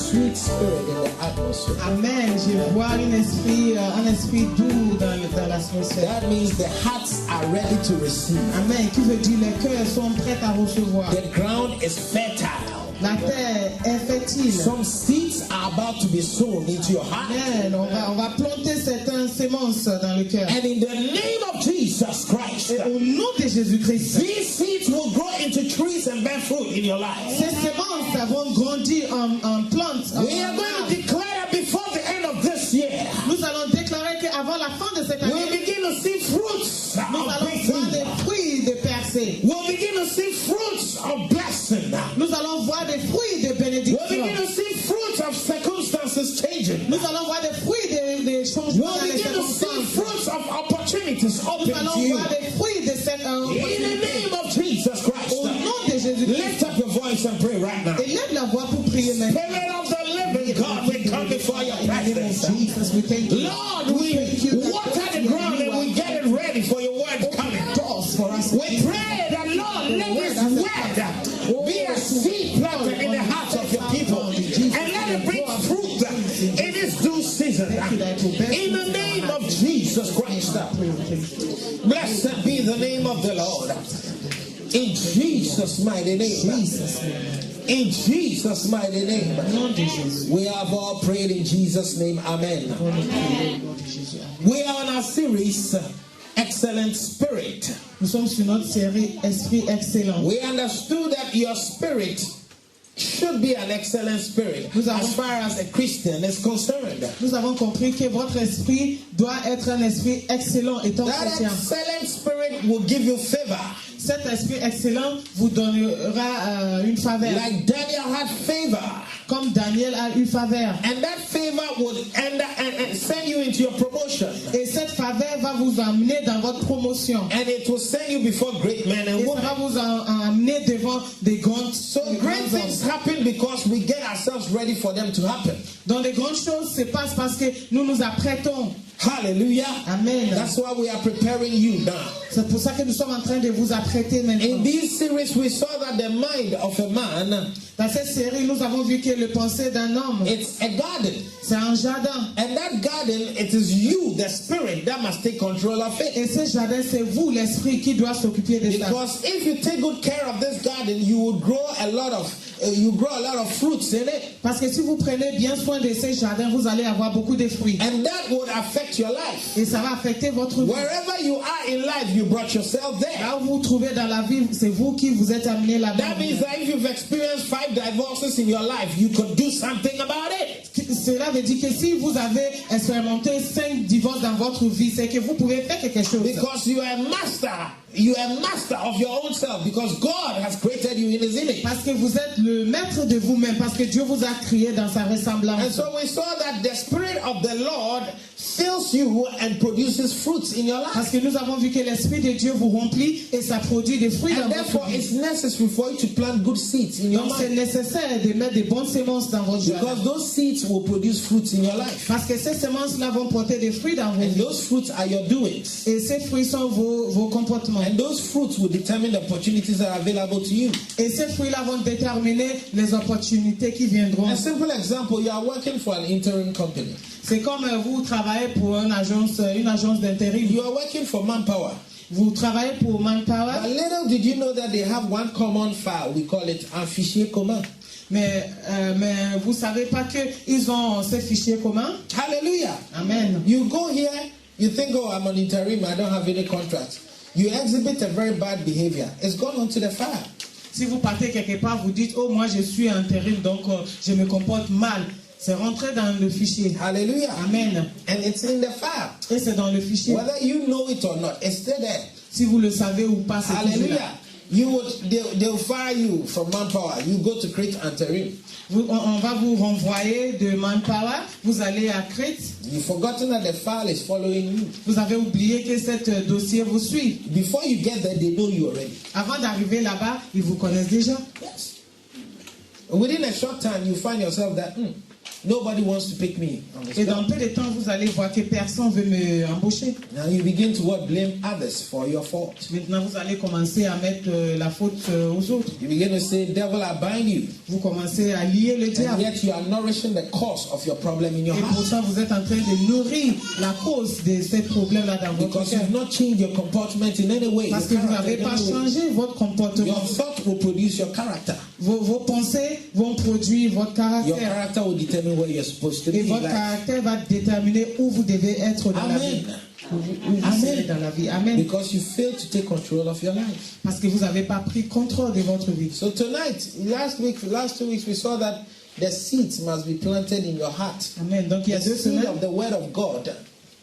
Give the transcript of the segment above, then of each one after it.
sweet spirit in the atmosphere. Amen. Je vois un esprit doux dans l'atmosphère. That means the hearts are ready to receive. Amen. Qui veut dire les cœurs sont prêts à recevoir. The ground is fertile. La terre est fertile. Some seeds are about to be sown into your heart. Amen. On va planter certaines semences dans le cœur. And in the name of Jesus Christ, Et au nom de Jésus-Christ, these seeds will grow into trees and bear fruit in your life. ces semences vont grandir en plantes. We are going to declare before the end of this year, Nous allons déclarer qu'avant la fin de cette année, we'll begin to see fruits nous of allons voir breakthrough. des fruits de percée. We'll begin to see fruits of blessing. Nous allons voir des fruits de We'll bénédiction. begin to see fruits of circumstances changing. Nous allons voir des fruits des changements We'll dans les begin to see circonstances. fruits of opportunities Nous open allons to you. voir des fruits de cette In the opportunité. name of Jesus Christ, Au nom de Jésus-Christ. lift up your voice and pray right now. Élève la voix pour prier maintenant. Spirit of the living God, we come before your presence. Jesus, we thank you. Lord, we water the ground and we get it ready for your word coming. Doors for us. We pray that, Lord, let this word be a seed planted in the hearts of your people and let it bring fruit in its due season. In the name of Jesus Christ. Blessed be the name of the Lord. In Jesus' mighty name. In Jesus' mighty name. We have all prayed in Jesus' name. Amen. We are on our series, Excellent Spirit. Nous sommes sur notre série Esprit Excellent. We understood that your spirit should be an excellent spirit as far as a Christian is concerned. Nous avons compris que votre esprit doit être un esprit excellent étant That chrétien. excellent spirit will give you favor. Cet esprit excellent vous donnera une faveur. Like Daniel had favor. Comme Daniel a eu faveur. And that favor would end and send you into your promotion. Et cette faveur va vous emmener dans votre promotion. And it will send you before great men and Et ça women. va vous emmener devant des grands. So great things happen because we get ourselves ready for them to happen. Dans les grandes choses se passent parce que nous nous apprêtons. Hallelujah. Amen. That's why we are preparing you now. C'est pour ça que nous sommes en train de vous apprêter maintenant. In this series, we saw that the mind of a man, Dans cette série, nous avons vu que le pensée d'un homme, it's a garden. c'est un jardin. And that garden, it is you, the spirit, that must take control of it. Et ce jardin, c'est vous, l'esprit, qui doit s'occuper de ça. Because if you take good care of this garden, you will grow a lot of fruits in it. Parce que si vous prenez bien soin de ce jardin, vous allez avoir beaucoup de fruits. And that would affect your life. Et ça va affecter votre vie. Wherever you are in life, you brought yourself there. Là où vous vous trouvez dans la vie, c'est vous qui vous êtes amené là-bas. That means that if you've experienced 5 divorces in your life, you could do something about it. Cela veut dire que si vous avez expérimenté 5 divorces dans votre vie, c'est que vous pouvez faire quelque chose. Because you are a master. You are a master of your own self because God has created you in His image. Parce que vous êtes le maître de vous-même, parce que Dieu vous a créé dans sa ressemblance. And so we saw that the Spirit of the Lord fills you and produces fruits in your life. Parce que nous avons vu que l'Esprit de Dieu vous remplit et ça produit des fruits dans And votre therefore, vie. it's necessary for you to plant good seeds in your Donc c'est life. nécessaire de mettre des bonnes semences dans votre jardin. Because those seeds will produce fruits in your life. Parce que ces semences-là vont porter des fruits dans vos And vies. those fruits are your doings. Et ces fruits sont vos comportements. And those fruits will determine the opportunities that are available to you. Et ces fruits-là vont déterminer les opportunités qui viendront. A simple example, you are working for an interim company. C'est comme vous travaillez pour une agence d'intérim. You are working for Manpower. Vous travaillez pour Manpower. But little did you know that they have one common file. We call it un fichier commun. Mais vous savez pas que ils ont ces fichiers communs. Hallelujah. Amen. You go here, you think, oh, I'm on interim, I don't have any contract. You exhibit a very bad behavior. It's gone onto the file. Si vous partez quelque part, vous dites, oh, moi je suis intérim, donc je me comporte mal. C'est rentré dans le fichier. Hallelujah. Amen. And it's in the file. Et c'est dans le fichier. Whether you know it or not, it's still there. Si vous le savez ou pas, c'est toujours là. Hallelujah. They'll fire you from Manpower. You go to create interim. On va vous renvoyer de Manpower. Vous allez à Crete. You've forgotten that the file is following you. Vous avez oublié que cet dossier vous suit. Before you get there, they know you already. Avant d'arriver là-bas, ils vous connaissent déjà. Yes. Within a short time, you find yourself that nobody wants to pick me on the Et dans spot. peu de temps, vous allez voir que personne ne veut m'embaucher. Now you begin to what? Blame others for your fault. Maintenant, vous allez commencer à mettre la faute aux autres. You begin to say, devil, I bind you. Vous commencez à lier le And diable. yet you are nourishing the cause of your problem in your Et heart. pourtant, vous êtes en train de nourrir la cause de ces problèmes-là dans votre Because cœur. you've not changed your comportment in any way. Parce que Your vous character n'avez in pas any way. changé votre comportement. Your thought will produce your character. Vos pensées vont produire votre Your caractère. character will determine where you're supposed to be Et in votre life. caractère va déterminer où vous devez être dans la vie. Amen. Où vous serez dans la vie. Amen. Because you failed to take control of your life. Parce que vous n'avez pas pris contrôle de votre vie. So tonight, last 2 weeks, we saw that the seeds must be planted in your heart. Amen. Donc il y a The 2 seed semaines, of the word of God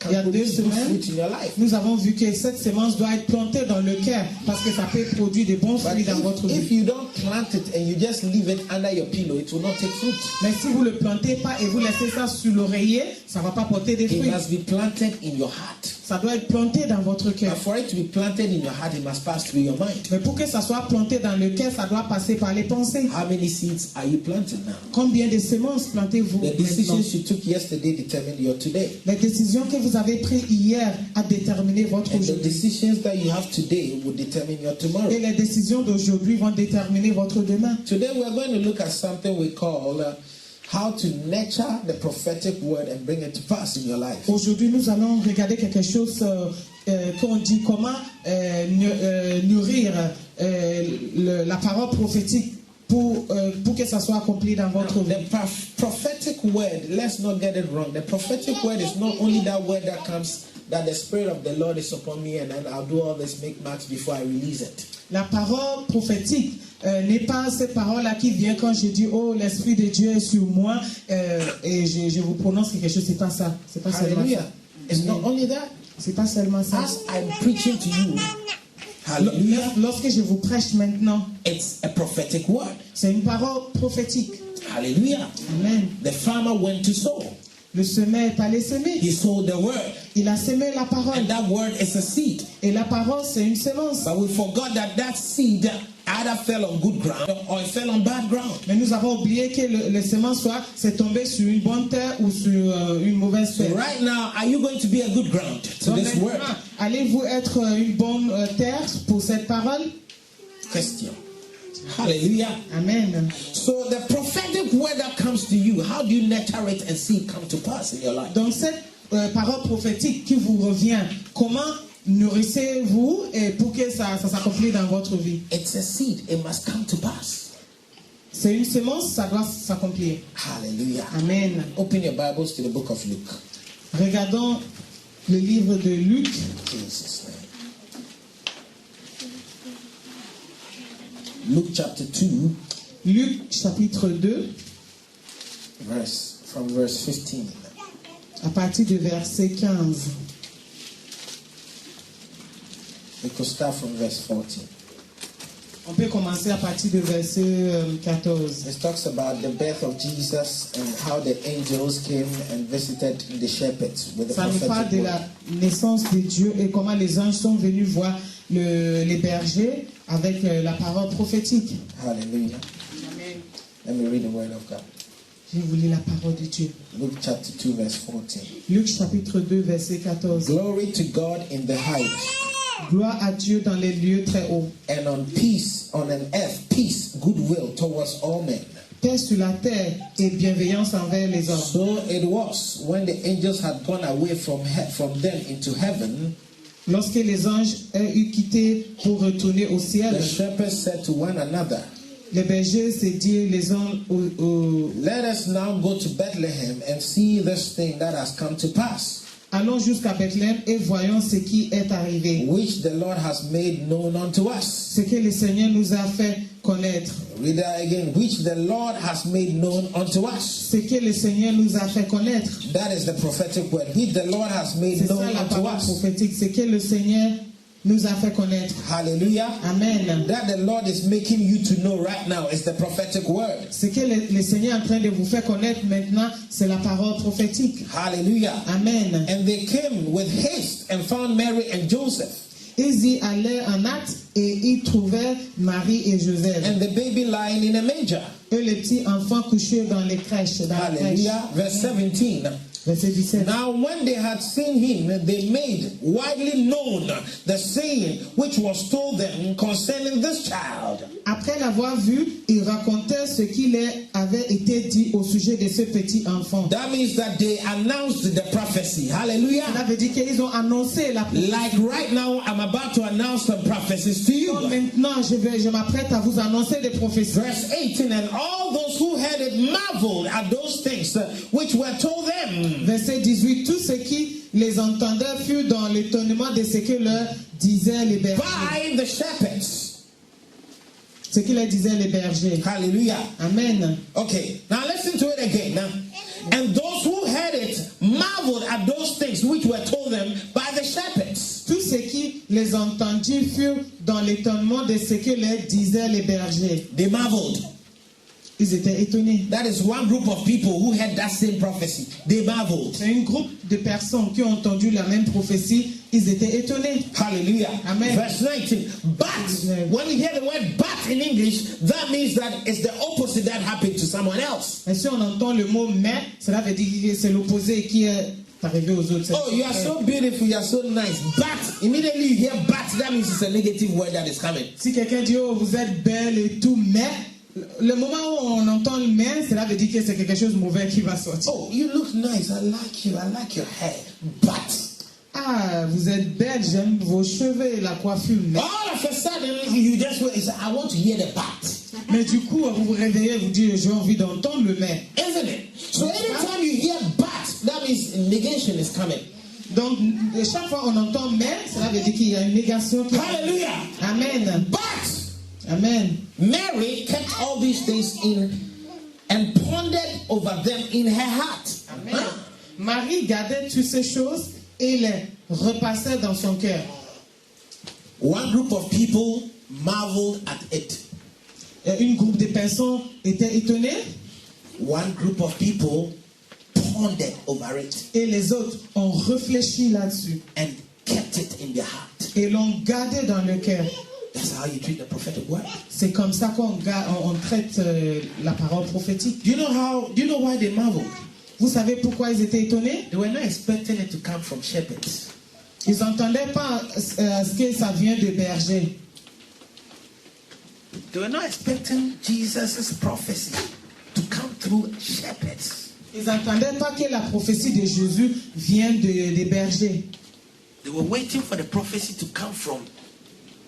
il y a can 2 produce good semaines, fruit in your life. nous avons vu que cette semence doit être plantée dans le cœur parce que ça peut produire de bons But fruits dans votre if vie. you don't plant it and you just leave it under your pillow, it will not take fruit. Mais si vous ne le plantez pas et vous laissez ça sur l'oreiller, ça ne va pas porter des It fruits. must be planted in your heart. Ça doit être planté dans votre But cœur. for it to be planted in your heart, it must pass through your mind. Mais pour que ça soit planté dans le cœur, ça doit passer par les pensées. How many seeds are you planting now? Combien de semences plantez-vous The maintenant? decisions you took yesterday determined your today. Les décisions que vous avez prises hier a déterminé votre And the aujourd'hui. decisions that you have today will determine your tomorrow. Et les décisions d'aujourd'hui vont déterminer votre demain. Today we're going to look at something we call how to nurture the prophetic word and bring it to pass in your life. Aujourd'hui, nous allons regarder quelque chose qu'on dit comment nourrir la parole prophétique pour que ça soit accompli dans votre vie. The prophetic word, let's not get it wrong. The prophetic word is not only that word that comes, that the Spirit of the Lord is upon me and then I'll do all this make marks before I release it. La parole prophétique n'est pas cette parole-là qui vient quand je dis oh l'Esprit de Dieu est sur moi et je vous prononce quelque chose. C'est pas ça. C'est pas seulement Hallelujah. ça. It's not only that. C'est pas seulement ça. As I'm preaching to you, hallelujah, Lorsque je vous prêche maintenant, it's a prophetic word. c'est une parole prophétique. Hallelujah. Amen. The farmer went to sow. Le semeur est allé semer. He sowed the word. Il a semé la parole. And that word is a seed. Et la parole, c'est une semence. But we forgot that seed either fell on good ground or it fell on bad ground. Mais nous avons oublié que le semence soit c'est tombé sur une bonne terre ou sur une mauvaise So terre. right now, are you going to be a good ground to Donc this maintenant, word? allez-vous être une bonne terre pour cette parole? Question. Hallelujah. Amen. So the prophetic word that comes to you, how do you nurture it and see it come to pass in your life? Donc cette parole prophétique qui vous revient, comment nourrissez-vous et pour que ça s'accomplisse dans votre vie? It's a seed. It must come to pass. C'est une semence, ça doit s'accomplir. Hallelujah. Amen. Open your Bibles to the book of Luke. Regardons le livre de Luc, Jesus' name. Luke chapter 2, Luc chapitre 2, from verse 15. à partir du verset 15. We could start from verse 14. On peut commencer à partir du verset 14. It talks about the birth of Jesus and how the angels came and visited the shepherds with the Ça nous parle prophetic de word. la naissance de Dieu et comment les anges sont venus voir les bergers avec la parole prophétique. Hallelujah. Amen. Let me read the word of God. Je vais vous lire la parole de Dieu. Luke chapter 2 verse 14. Luc chapitre 2 verset 14. Glory to God in the highest, Gloire à Dieu dans les lieux très hauts. and on earth peace, goodwill towards all men. Paix sur la terre et bienveillance envers les hommes. So it was when the angels had gone away from them into heaven, Lorsque les anges eurent quitté pour retourner au ciel, the shepherds said to one another, les bergers se dirent les uns let us now go to Bethlehem and see this thing that has come to pass, allons jusqu'à Bethléem et voyons ce qui est arrivé, which the Lord has made known unto us. ce que le Seigneur nous a fait connaître. Read that again. Which the Lord has made known unto us. Ce que le Seigneur nous a fait connaître. That is the prophetic word. Which the Lord has made C'est ça known la unto parole us. prophétique. Ce que le Seigneur nous a fait connaître. Hallelujah. Amen. That the Lord is making you to know right now is the prophetic word. Ce que le Seigneur est en train de vous faire connaître maintenant, c'est la parole prophétique. Hallelujah. Amen. And they came with haste and found Mary and Joseph Ils y allèrent en hâte et y trouvèrent Marie et Joseph. and the baby lying in a manger. eux les petits enfants couchés dans les crèches, dans la crèche. Hallelujah. Verse 17. Verset 17. Now when they had seen him, they made widely known the saying which was told them concerning this child. Après l'avoir vu, ils racontaient ce qui leur avait été dit au sujet de ce petit enfant. That means that they announced the prophecy. Hallelujah. Cela veut dire qu'ils ont annoncé la prophétie. Like right now, I'm about to announce some prophecies to you. Donc maintenant, je m'apprête à vous annoncer des prophéties. Verse 18, and all those who heard it marveled at those things which were told them. Verset 18, tous ceux qui les entendaient furent dans l'étonnement de ce que leur disaient les bergers. By the shepherds. Ce que leur disaient les bergers. Hallelujah. Amen. Okay, now listen to it again. Now, and those who heard it marveled at those things which were told them by the shepherds. Tous ceux qui les entendirent furent dans l'étonnement de ce que leur disaient les bergers. They marveled. Ils étaient étonnés. That is one group of people who heard that same prophecy. They marveled. C'est un groupe de personnes qui ont entendu la même prophétie. Ils étaient étonnés. Hallelujah. Amen. Verse 19. But when you hear the word but in English, that means that it's the opposite that happened to someone else. Et si on entend le mot mais, cela veut dire que c'est l'opposé qui est arrivé aux autres. Oh, you are so beautiful, you are so nice. But immediately you hear but, that means it's a negative word that is coming. Si quelqu'un dit oh vous êtes belle et tout, mais le moment où on entend le mais, cela veut dire que c'est quelque chose de mauvais qui va sortir. Oh, you look nice. I like your hair. But Ah, vous êtes belle, j'aime vos cheveux et la coiffure. Mais, all of a sudden, you just say, I want to hear the but. mais du coup, vous vous réveillez, vous dites j'ai envie d'entendre le mais. Isn't it? So anytime you hear but, that means negation is coming. Donc, chaque fois qu'on entend mais, cela veut dire qu'il y a une négation qui Hallelujah. Amen. But Amen. Mary kept all these things in and pondered over them in her heart. Amen. Marie gardait toutes ces choses et les repassait dans son cœur. One group of people marveled at it. Une groupe de personnes était étonnée. One group of people pondered over it. Et les autres ont réfléchi là-dessus. And kept it in their heart. Et l'ont gardé dans le cœur. That's how you treat the prophetic word. C'est comme ça qu'on traite la parole prophétique. Do you know why they marveled? Vous savez pourquoi ils étaient étonnés? They were not expecting it to come from shepherds. Ils n'entendaient pas ce que ça vient de bergers. They were not expecting Jesus' prophecy to come through shepherds. Ils n'entendaient pas que la prophétie de Jésus vient des bergers. They were waiting for the prophecy to come from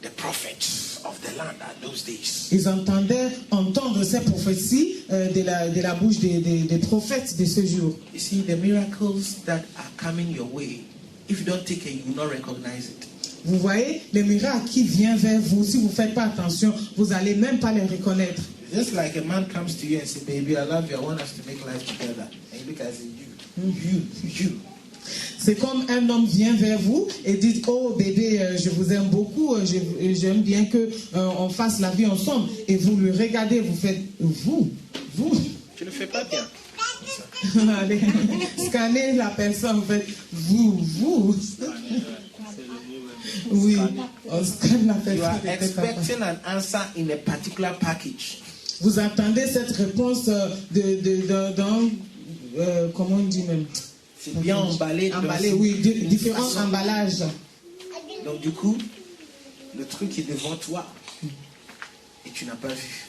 the prophets of the land at those days. Ils entendaient entendre ces prophéties de la bouche des prophètes de ce jour. You see, the miracles that are coming your way, if you don't take it, you will not recognize it. Vous voyez, les miracles qui viennent vers vous, si vous ne faites pas attention, vous n'allez même pas les reconnaître. Just like a man comes to you and says, baby, I love you, I want us to make life together. And you look at you. C'est comme un homme vient vers vous et dit, oh bébé, je vous aime beaucoup, j'aime bien que on fasse la vie ensemble. Et vous le regardez, vous faites, vous. Tu le fais pas bien. Allez, scannez la personne, vous faites, vous. Oui, on scanne la personne. You are expecting an answer in a particular package. Vous attendez cette réponse dans comment on dit même? C'est bien emballé. Oui, différents emballages. Donc du coup, le truc est devant toi et tu n'as pas vu.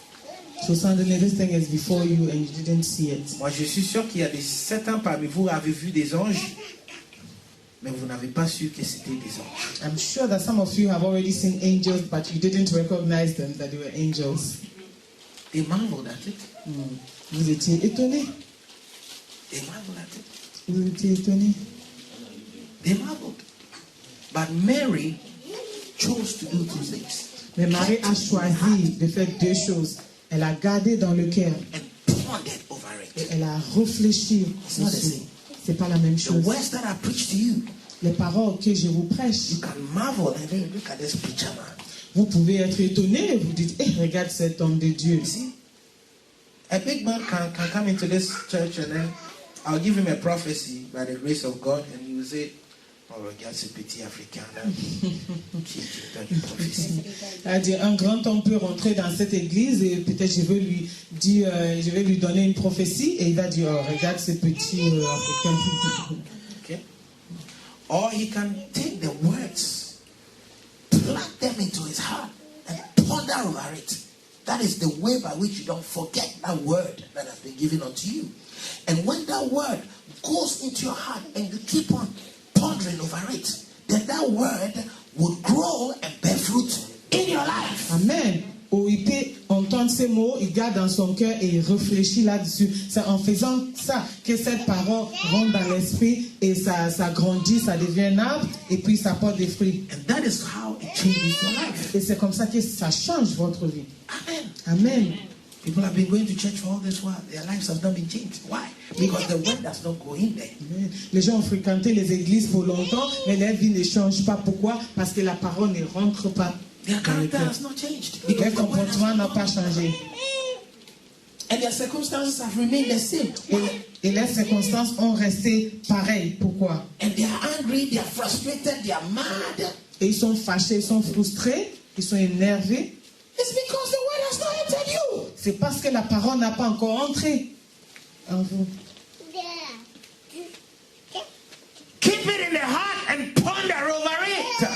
So suddenly this thing is before you and you didn't see it. Moi, je suis sûr qu'il y a certains parmi vous avez vu des anges, mais vous n'avez pas su que c'était des anges. I'm sure that some of you have already seen angels, but you didn't recognize them, that they were angels. They marveled at it. Vous étiez étonnés. They marveled at it. Vous étiez étonnés. They marveled. But Mary chose to do two things. Mais Marie a choisi de faire deux choses. Elle a gardé dans le cœur. And pondered over Et it. elle a réfléchi not the dessus. same. C'est pas la même The chose. words that I preach to you, Les paroles que je vous prêche, you can marvel and then look at this preacher man. vous pouvez être étonné et vous dites, regarde cet homme de Dieu. You see, a big man can come into this church and then I'll give him a prophecy by the grace of God and he will say, On regarde ce petit Africain là qui donne une prophétie. A dit, un grand homme peut rentrer dans cette église et peut-être je vais lui dire, je vais lui donner une prophétie et il va dire, oh, regarde ce petit Africain. Okay. Or he can take the words, plug them into his heart, and ponder over it. That is the way by which you don't forget that word that has been given unto you. And when that word goes into your heart and you keep on pondering over it, then that word will grow and bear fruit in your life. Amen. Où il peut entendre ces mots, il garde dans son cœur et il réfléchit là-dessus. C'est en faisant ça que cette parole rentre dans l'esprit et ça grandit, ça devient un arbre et puis ça porte des fruits. And that is how it changes your life. Et c'est comme ça que ça change votre vie. Amen. Amen. People have been going to church for all this while. Their lives have not been changed. Why? Because the word does not go in there. Les gens ont fréquenté les églises pour longtemps, mais leur vie ne change pas. Pourquoi? Parce que la parole ne rentre pas. Their character has not changed. Leur comportement n'a pas changé. And their circumstances have remained the same. Et les circonstances ont resté pareilles. Pourquoi? And they are angry, they are frustrated, they are mad. Et ils sont fâchés, ils sont frustrés, ils sont énervés. It's because the word has not entered you. C'est parce que la parole n'a pas encore entré en vous. Keep it in the heart and ponder over it.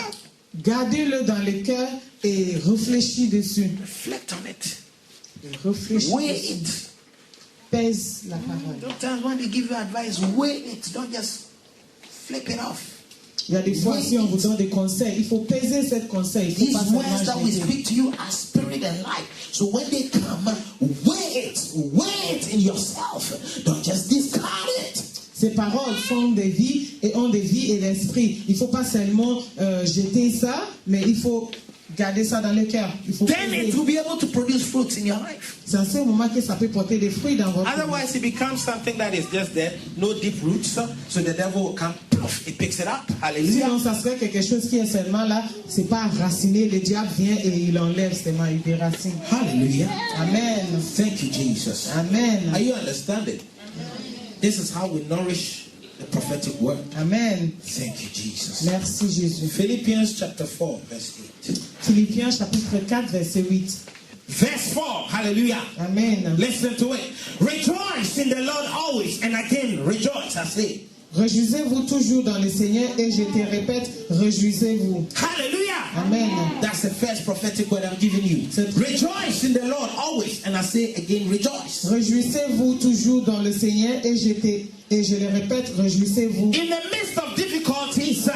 Gardez-le dans le cœur et réfléchis dessus. Reflect on it. Réfléchis Weigh dessus. it. Pèse la parole. Sometimes when they give you advice, weigh it. Don't just flip it off. Il y a des fois, si on vous donne des conseils, il faut peser ces conseils. Il faut pas These words that seulement we jeter. speak to you are spirit and life. So when they come, weigh it in yourself. Don't just discard it. Ces paroles sont des vies et ont des vies et l'esprit. Il ne faut pas seulement jeter ça, mais il faut garder ça dans le cœur. Il faut Then it will be able to produce fruits in your life. C'est à ce moment que ça peut porter des fruits dans votre vie. Otherwise, it becomes something that is just there, no deep roots. So the devil will come, poof, it picks it up. Hallelujah. Sinon, ça serait quelque chose qui est seulement là, c'est pas raciné. Le diable vient et il enlève seulement, il déracine. Hallelujah. Amen. Thank you, Jesus. Amen. Are you understanding? This is how we nourish the prophetic word. Amen. Thank you, Jesus. Merci Jésus. Philippians chapter 4, verse 8. Philippiens chapitre 4, verset 8. Verse 4, hallelujah. Amen. Listen to it. Rejoice in the Lord always. And again, rejoice, I say. Réjouissez-vous toujours dans le Seigneur et je te répète, réjouissez-vous. Hallelujah. Amen. That's the first prophetic word I'm giving you. Rejoice in the Lord always. And I say again, rejoice. Réjouissez-vous toujours dans le Seigneur et je le répète, réjouissez-vous. In the midst of difficulties,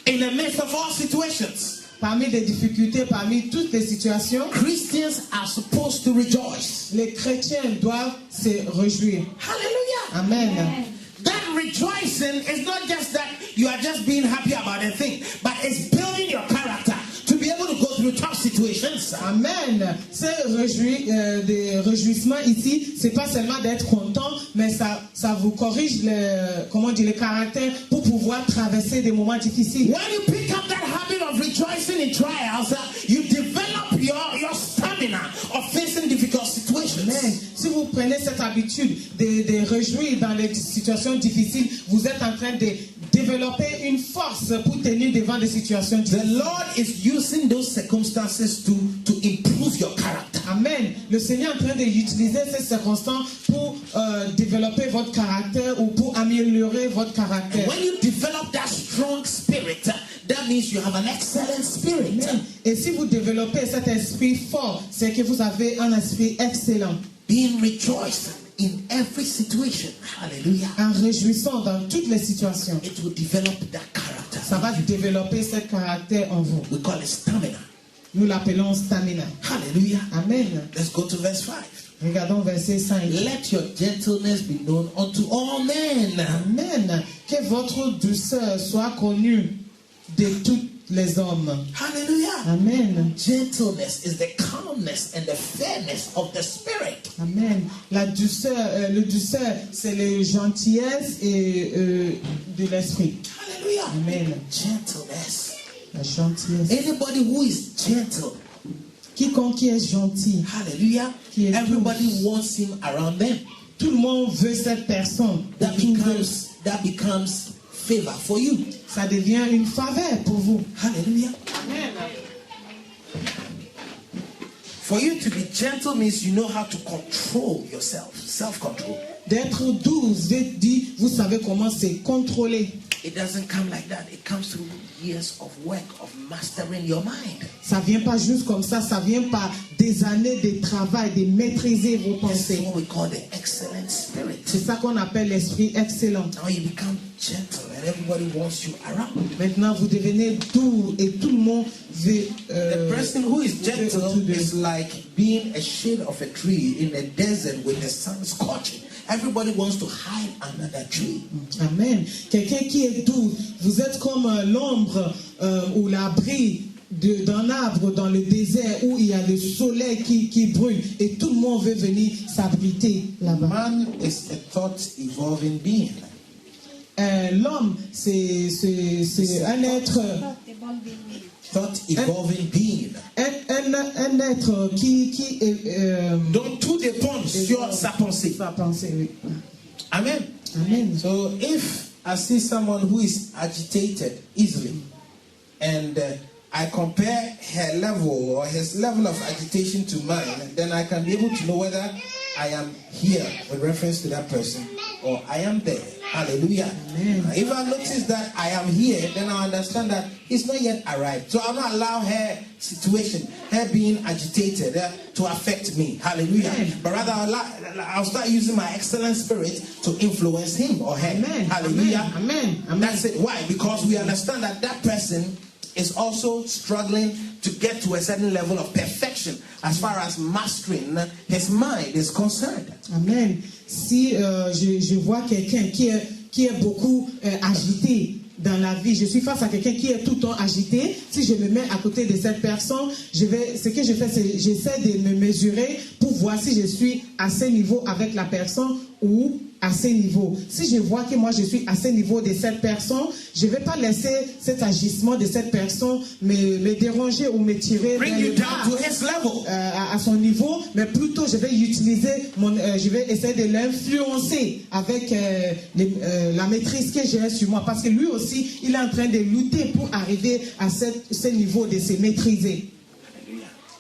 in the midst of all situations, Parmi les difficultés, parmi toutes les situations, Christians are supposed to rejoice. les chrétiens doivent se réjouir. Hallelujah. Amen. That rejoicing is not just that you are just being happy about a thing, but it's building your character to be able to go through tough situations. Amen. Ce des réjouissements ici, c'est pas seulement d'être content, mais ça vous corrige le caractère pour pouvoir traverser des moments difficiles. When you pick up that habit of rejoicing in trials, you develop your stamina of facing difficult situations. Amen. Si vous prenez cette habitude de réjouir dans les situations difficiles, vous êtes en train de développer une force pour tenir devant des situations difficiles. The Lord is using those circumstances to improve your character. Amen. Le Seigneur est en train d'utiliser ces circonstances pour développer votre caractère ou pour améliorer votre caractère. And when you develop that strong spirit, that means you have an excellent spirit. Amen. Et si vous développez cet esprit fort, c'est que vous avez un esprit excellent. Being rejoiced in every situation. Hallelujah. En réjouissant dans toutes les situations. It will develop that character. Ça va développer ce caractère en vous. We call it stamina. Nous l'appelons stamina. Hallelujah. Amen. Let's go to verse 5. Regardons verset 5. Let your gentleness be known unto all men. Amen. Que votre douceur soit connue de tous les hommes. Hallelujah. Amen. Gentleness is the calmness and the fairness of the spirit. Amen. La douceur, le douceur, c'est la gentillesse et de l'esprit. Hallelujah. Amen. Gentleness. La gentillesse. Anybody who is gentle. Quiconque qui est gentil. Hallelujah. Qui est Everybody wants him around them. Tout le monde veut cette personne. That becomes favor for you. Ça devient une faveur pour vous. Hallelujah. For you to be gentle means you know how to control yourself. Self-control. D'être douce, dit, vous savez comment se contrôler. It doesn't come like that. It comes through years of work, of mastering your mind. Ça vient pas juste comme ça vient par des années de travail, de maîtriser vos This is pensées. what we call the excellent spirit. C'est ça qu'on appelle l'esprit excellent. Now you become gentle and everybody wants you around. Maintenant, vous devenez doux et tout le monde veut. The person who is gentle is like being a shade of a tree in a desert with the sun scorching. Everybody wants to hide under that tree. Amen. Quelqu'un qui est doux, vous êtes comme l'ombre ou l'abri d'un arbre dans le désert où il y a le soleil qui brûle et tout le monde veut venir s'abriter là-bas. Man is a thought evolving being. L'homme, c'est un être. Thought evolving being. Un être qui Donc tout dépend sur sa pensée. Sa pensée, oui. Amen. Amen. So if I see someone who is agitated easily, and I compare her level or his level of agitation to mine, then I can be able to know whether I am here with reference to that person or I am there. Hallelujah. If I notice that I am here, then I understand that it's not yet arrived. So I'll not allow her situation, her being agitated, to affect me. Hallelujah. Amen. But rather I'll start using my excellent spirit to influence him or her. Amen. Hallelujah. Amen. Amen. That's it. Why? Because we understand that that person is also struggling to get to a certain level of perfection as far as mastering his mind is concerned. Amen. Si je vois quelqu'un qui est beaucoup agité dans la vie, je suis face à quelqu'un qui est tout le temps agité, si je me mets à côté de cette personne, ce que je fais, c'est j'essaie de me mesurer pour voir si je suis à ce niveau avec la personne ou à ce niveau. Si je vois que moi je suis à ce niveau de cette personne, je ne vais pas laisser cet agissement de cette personne me déranger ou me tirer Bring you down to his level. à son niveau, mais plutôt je vais utiliser je vais essayer de l'influencer avec la maîtrise que j'ai sur moi, parce que lui aussi il est en train de lutter pour arriver à ce niveau de se maîtriser.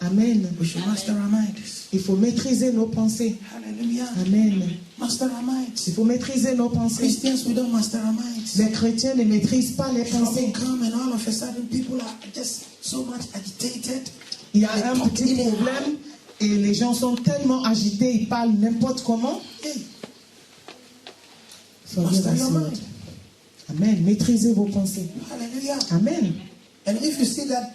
Amen. We should master our minds. Il faut maîtriser nos pensées. Hallelujah. Amen. Master our minds. Il faut maîtriser nos pensées. Christians, we don't master our minds. Les chrétiens ne maîtrisent pas les pensées. Trouble come and all of a sudden people are just so much agitated. Il y a un petit problème et les gens sont tellement agités, ils parlent n'importe comment. Hey, Master your mind. Amen. Maîtrisez vos pensées. hallelujah. Amen. And if you see that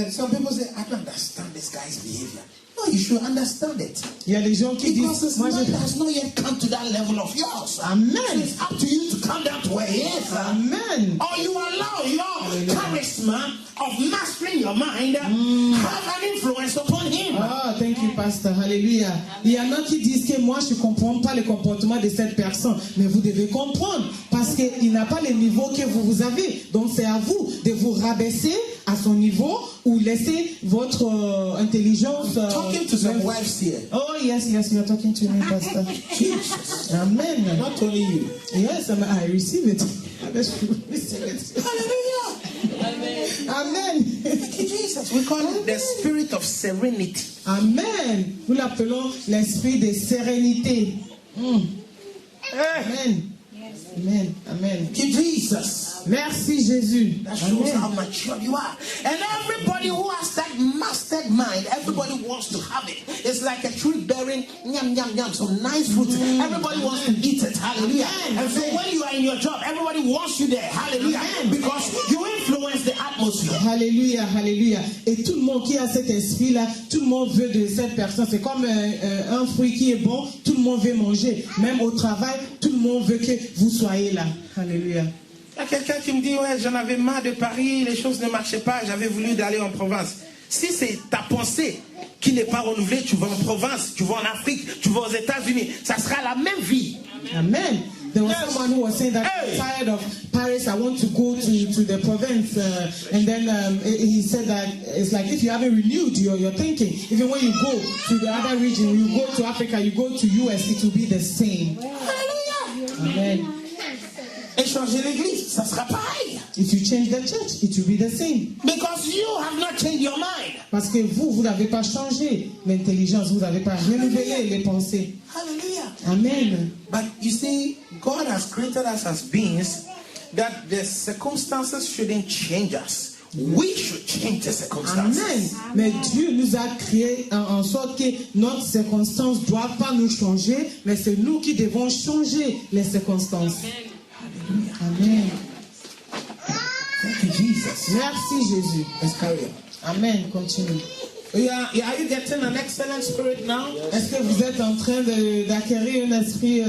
some people say, I don't understand this guy's behavior. No, you should understand it. Il y a des gens qui Because disent, his moi mind je... has not yet come to that level of yours. Amen. So it's up to you to come down to where he is. Amen. Or you allow your charisma of mastering your mind have an influence upon him. Ah, thank you, Pastor. Hallelujah. Il y en a qui disent que moi, je ne comprends pas le comportement de cette personne. Mais vous devez comprendre parce qu'il n'a pas le niveau que vous avez. Donc, c'est à vous de vous rabaisser à son niveau ou laisser votre intelligence. Talking to some wives here. Oh, yes, you are talking to me, Pastor. Jesus. Amen. Not only you. Yes, I receive it. Receive it. Hallelujah. Amen. Thank you, Jesus. We call it the spirit of serenity. Amen. Nous l'appelons l'esprit de sérénité. Amen. Amen. Amen. Thank you, Jesus. Merci Jésus. That shows how Amen. mature you are. And everybody who has that mastered mind, everybody wants to have it. It's like a tree bearing yum, yum, yum, some nice fruit. Everybody wants to eat it. Hallelujah. And so when you are in your job, everybody wants you there. Hallelujah. Because you influence the atmosphere. Alléluia, alléluia. Et tout le monde qui a cet esprit-là, tout le monde veut de cette personne. C'est comme un fruit qui est bon, tout le monde veut manger. Même au travail, tout le monde veut que vous soyez là. Alléluia. Il y a quelqu'un qui me dit, ouais, j'en avais marre de Paris, les choses ne marchaient pas, j'avais voulu d'aller en province. Si c'est ta pensée qui n'est pas renouvelée, tu vas en province, tu vas en Afrique, tu vas aux États-Unis, ça sera la même vie. Amen. There was someone who was saying that I'm tired of Paris, I want to go to the province. And then he said that it's like if you haven't renewed your thinking, even when you go to the other region, you go to Africa, you go to US, it will be the same. Hallelujah. Amen. It changer l'église, ça sera pareil. If you change the church, it will be the same. Because you have not changed your mind. Parce que vous n'avez pas changé l'intelligence, vous n'avez pas renouvelé les pensées. Hallelujah. Amen. But you see, God has created us as beings that the circumstances shouldn't change us. We should change the circumstances. Amen. Mais Dieu nous a créés en sorte que notre circonstance ne doit pas nous changer, mais c'est nous qui devons changer les circonstances. Hallelujah. Amen. Thank you, Jesus. Merci Jésus. Let's carry on. Amen. Continue. Yeah, are you getting an excellent spirit now? Est-ce que vous êtes en train d'acquérir un esprit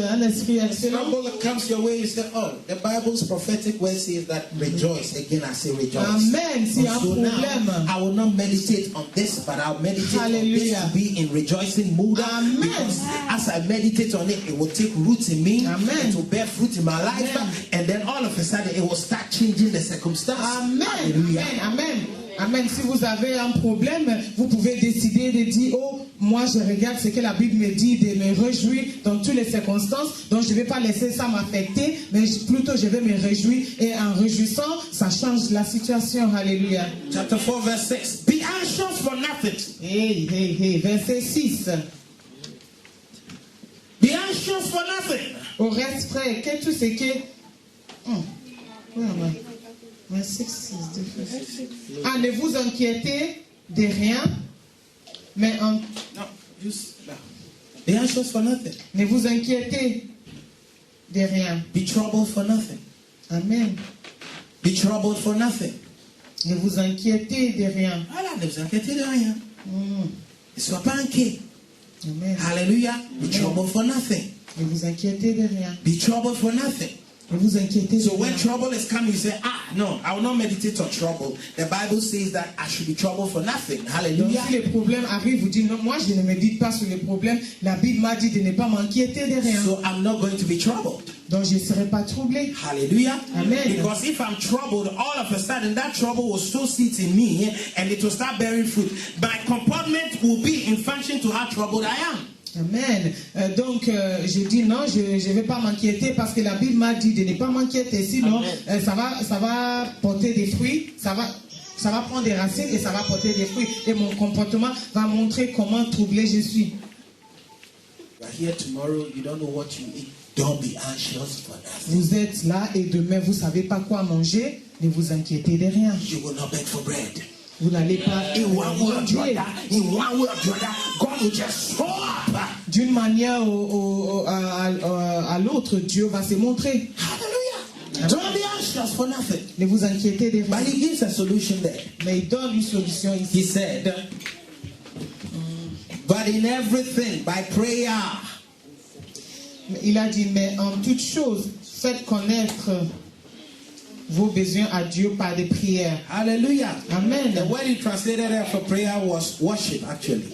excellent? Trouble that comes your way, you say, oh, the Bible's prophetic word says that rejoice. Again, I say rejoice. Amen. S'il y a un So now, problème. I will not meditate on this, but I'll meditate Hallelujah. on this to be in rejoicing mood. Amen. Because as I meditate on it, it will take root in me. Amen. It will bear fruit in my life. Amen. And then all of a sudden, it will start changing the circumstance. Amen. Hallelujah. Amen. Amen. Amen. Si vous avez un problème, vous pouvez décider de dire, oh, moi je regarde ce que la Bible me dit, de me réjouir dans toutes les circonstances. Donc je ne vais pas laisser ça m'affecter, mais plutôt je vais me réjouir. Et en réjouissant, ça change la situation. Alléluia. Chapter 4, verse 6. Be anxious for nothing. Hey. Verset 6. Be anxious for nothing. Au reste, frère, que tout ce que... ne vous inquiétez de rien, mais No, just no. Be anxious for nothing. ne vous inquiétez de rien. Be troubled for nothing. Amen. Be troubled for nothing. Ne vous inquiétez de rien. Voilà, ne vous inquiétez de rien. Ne sois pas inquiet. Amen. Hallelujah. Be troubled for nothing. Ne vous inquiétez de rien. Be troubled for nothing. Ne vous inquiétez de So when rien. trouble is coming, you say, no, I will not meditate on trouble. The Bible says that I should be troubled for nothing. Donc Hallelujah. si les problèmes arrivent, vous dites non, moi je ne médite pas sur les problèmes. La Bible m'a dit de ne pas m'inquiéter de rien. So I'm not going to be troubled. Donc je ne serai pas troublé. Hallelujah. Amen. Because if I'm troubled, all of a sudden that trouble will still sit in me and it will start bearing fruit. My comportment will be in function to how troubled I am. Amen. Donc, je dis non, je ne vais pas m'inquiéter parce que la Bible m'a dit de ne pas m'inquiéter. Sinon, ça va porter des fruits, ça va prendre des racines et ça va porter des fruits. Et mon comportement va montrer comment troublé je suis. You are here tomorrow, you don't know what you eat. Don't be anxious for nothing. Vous êtes là et demain, vous ne savez pas quoi manger. Ne vous inquiétez de rien. You will not beg for bread. Vous n'allez pas In one way or the other, God will just show up. d'une manière à l'autre, Dieu va se montrer. Hallelujah. Don't be anxious for nothing. Ne vous inquiétez de rien. But he gives a solution there. Mais il donne une solution He ici. said, but in everything, by prayer. Il a dit, mais en toute chose, faites connaître vos besoins à Dieu par des prières. Hallelujah. Amen. The word he translated there for prayer was worship, actually.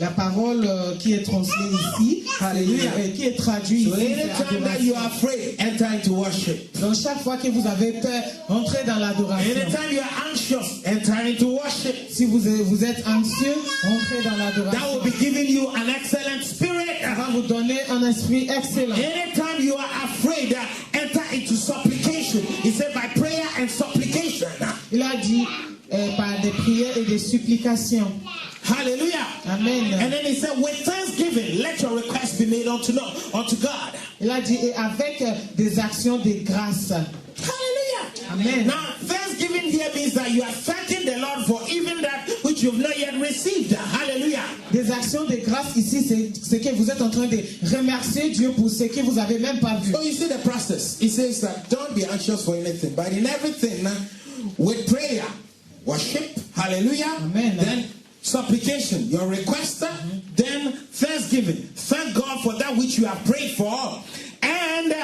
La parole qui est transmise ici, Hallelujah. qui est traduite So ici, c'est anytime that you adoration. are afraid, enter into worship. Donc chaque fois que vous avez peur, entrez dans l'adoration. Anytime you are anxious, enter into worship. Si vous êtes anxieux, entrez dans That will l'adoration. be giving you an excellent spirit. Ça va vous donner un esprit excellent. Anytime you are afraid, enter into supplication. He said by prayer and supplication. Il a dit par des prières et des supplications. Hallelujah. Amen. And then he said, with thanksgiving, let your request be made unto God. Il a dit et avec des actions de grâce. Hallelujah. Amen. Now, thanksgiving here means that you are thanking the Lord for even that which you've not yet received. Hallelujah. Des actions de grâce ici, c'est que vous êtes en train de remercier Dieu pour ce que vous n'avez même pas vu. So you see the process. He says that don't be anxious for anything, but in everything, with prayer, worship, hallelujah, Amen. then supplication, your request, then thanksgiving. Thank God for that which you have prayed for, and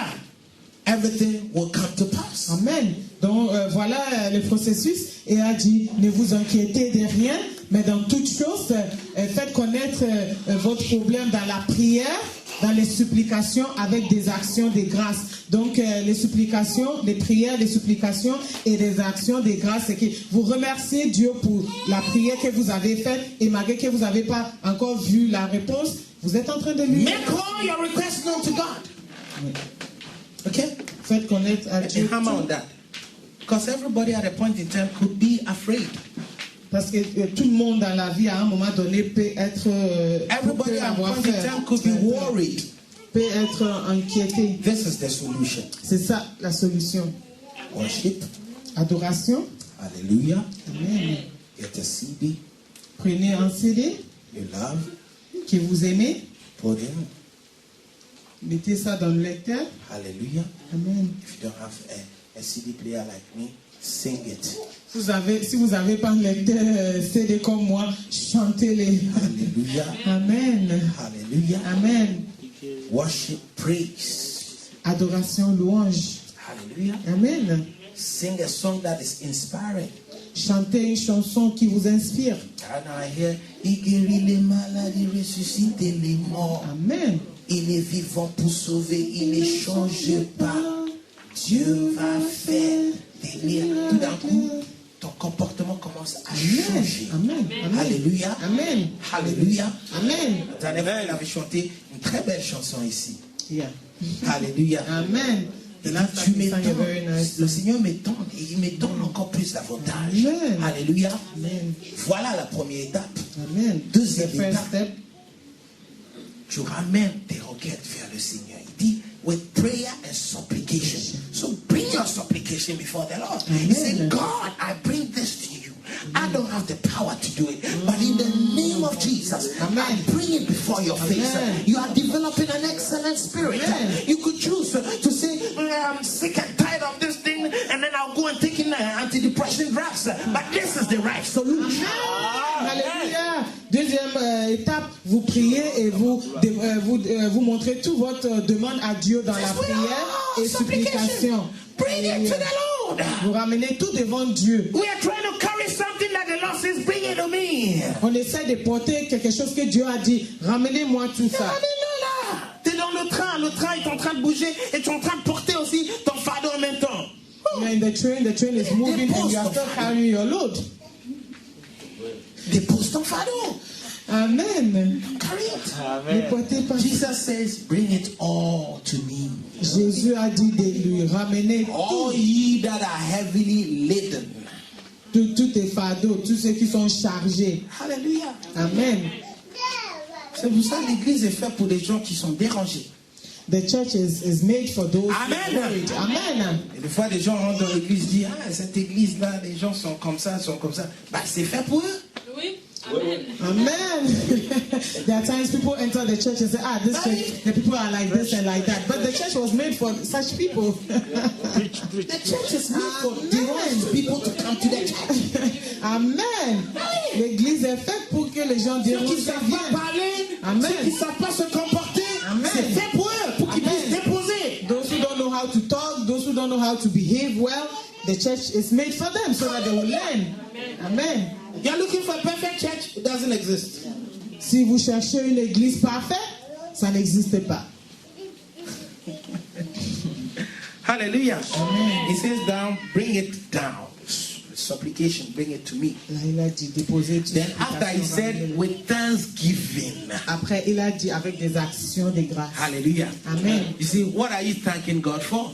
everything will come to pass. Amen. Donc voilà le processus. Et a dit, ne vous inquiétez de rien, mais dans toutes choses, faites connaître votre problème dans la prière, dans les supplications avec des actions de grâce. Donc les supplications, les prières, les supplications et des actions de grâce, c'est que vous remerciez Dieu pour la prière que vous avez faite et malgré que vous n'avez pas encore vu la réponse, vous êtes en train de lui... Make all your requests known to God. Okay? Faites connaître à Dieu. hammer on that. Because everybody at a point in time could be afraid. Parce que tout le monde dans la vie à un moment donné peut être Everybody at a point in time could be worried. peut être inquiété. This is the solution. C'est ça la solution. Worship. Adoration. Hallelujah. Amen. Get a CD. Prenez un CD You love. que vous aimez, Put in. mettez ça dans le lecteur. Hallelujah. Amen. If you don't have a CD player like me, sing it. Si vous n'avez pas un lecteur CD comme moi, chantez-les. Hallelujah. Amen. Hallelujah. Amen. Worship, praise. Adoration, louange. Hallelujah. Amen. Sing a song that is inspiring. Chantez une chanson qui vous inspire. And I hear, il guérit les malades, il ressuscite les morts. Amen. Il est vivant pour sauver, il ne change pas. Dieu va faire des miracles. Tout d'un coup, ton comportement commence à changer. Amen. Amen. Alléluia. Amen. Alléluia. Amen. La dernière fois, il avait chanté une très belle chanson ici. Yeah. Alléluia. Amen. Et The là, last tu time we sang a very m'étonnes. nice Le song. Seigneur m'étonne et il me donne encore plus d'avantages. Amen. Alléluia. Amen. Voilà la première étape. Amen. Deuxième The first étape. step. Tu ramènes tes requêtes vers le Seigneur. Il dit, with prayer and supplication. So bring your supplication before the Lord. Amen. He said, God, I bring this to you. I don't have the power to do it. But in the name of Jesus, Amen. I bring it before your face. Amen. You are developing an excellent spirit. Amen. You could choose to say, I'm sick and tired of this thing, and then I'll go and take in antidepressant drugs. But this is the right solution. Alléluia. Deuxième étape, vous priez et vous montrez toute votre demande à Dieu dans la prière et supplication. Bring it to the Lord. Vous ramenez tout devant Dieu. We are trying to carry something that the Lord says, bring it to me. On essaie de porter quelque chose que Dieu a dit. Ramenez-moi tout ça. Alléluia. Tu es dans le train est en train de bouger et tu es en train de porter aussi ton fardeau en même temps. You're in the train is moving and you are still carrying your load. Dépose ton fardeau. Amen. Carry it. Ne portez pas. Jesus says, bring it all to me. Jésus a dit de lui ramener All ye that are heavily laden. tous tes fardeaux, tous ceux qui sont chargés. Hallelujah. Amen. C'est pour ça que l'église est faite pour des gens qui sont dérangés. The church is made for those who Amen. are worried. Amen. Et des fois, des gens rentrent dans l'église et disent, ah, cette église-là, les gens sont comme ça, sont comme ça. Bah, c'est fait pour eux. Oui. Amen. There are times people enter the church and say, this church, the people are like this and like that. But the church was made for such people. The church is made for deranged people to come to the church. Amen. L'église est faite pour que les gens Ceux qui ne dérangent savent pas parler, Amen. ceux qui ne savent pas se comporter, Amen. c'est fait pour eux, pour qu'ils Amen. puissent déposer. Those who don't know how to talk, those who don't know how to behave well, the church is made for them so that they will learn. Amen. You're looking for a perfect church, it doesn't exist. Si vous cherchez une église parfaite, ça n'existe pas. Hallelujah. Amen. He says down, bring it down. Supplication, bring it to me. Là, il a dit déposer tout. Then after he said, with thanksgiving. Après, il a dit avec des actions de grâce. Hallelujah. Amen. You see, what are you thanking God for?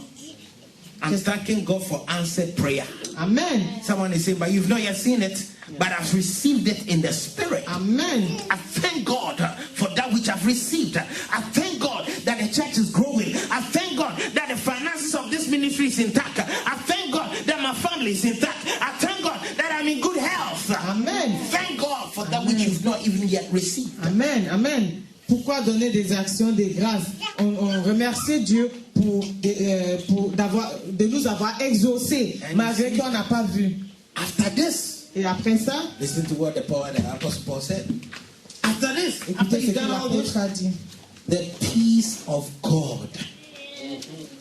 I'm thanking God for answered prayer. Amen. Someone is saying, but you've not yet seen it, but I've received it in the spirit. Amen. I thank God for that which I've received. I thank God that the church is growing. I thank God that the finances of this ministry is intact. I thank God that my family is intact. I thank God that I'm in good health. Amen. Thank God for that which you've not even yet received. Amen. Amen. Pourquoi donner des actions de grâce? On remercie Dieu de nous avoir exaucés malgré qu'on n'a pas vu. After this, Et après ça, listen to what the Apostle Paul said. After this, after écoutez ce you've que done all this, l'apôtre a dit. the peace of God,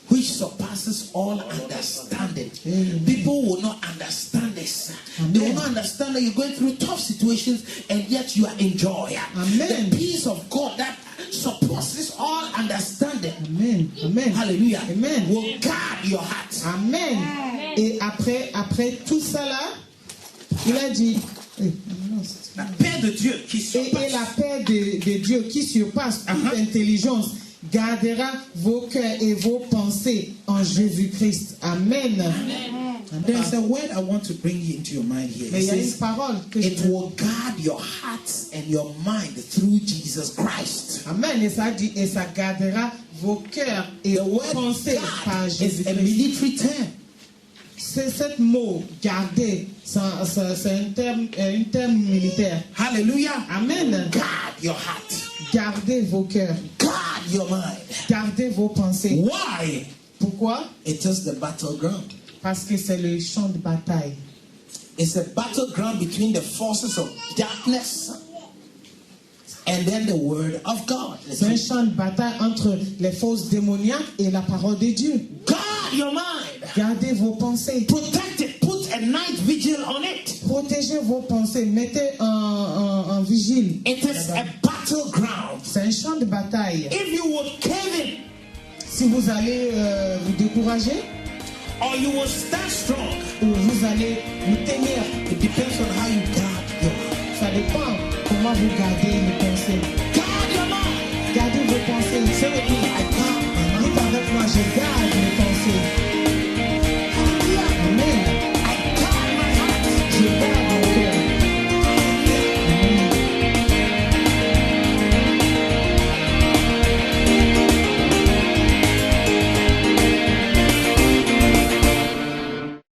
which surpasses all understanding. People will not understand this. They will not understand that you're going through tough situations and yet you are in joy. Amen. The peace of God that surpasses all understanding. Amen. Amen. Hallelujah. Amen. Will guard your heart. Amen. Et après tout ça là, il a dit, La paix de Dieu qui et surpasse. la paix de Dieu qui surpasse toute intelligence gardera vos cœurs et vos pensées en en Jésus-Christ. Amen. There's a word I want to bring into your mind here. Mais il It y a une says, parole que it je veux. will guard your hearts and your mind through Jesus Christ. Amen. Et ça dit, et ça gardera vos cœurs et The vos word pensées par guard is a Jésus-Christ. military term. C'est ce mot, garder, c'est un terme militaire. Hallelujah. Amen. Guard your heart. Gardez vos cœurs. Guard your mind. Gardez vos pensées. Why? Pourquoi? It is the battleground. Parce que c'est le champ de bataille. It's a battleground between the forces of darkness and then the word of God. C'est un champ de bataille entre les forces démoniaques et la parole de Dieu. Guard your mind. Gardez vos pensées. Protect it. Put a night vigil on it. Protégez vos pensées. Mettez en vigile. It is a battleground. C'est un champ de bataille. If you would cave in, Si vous allez vous décourager or you will stand strong, ou vous allez vous tenir, it depends on how you guard your mind. ça dépend comment vous gardez les pensées. Guard your mind. Gardez vos pensées. Say with me, I guard my mind. Dites avec moi, je garde mes pensées.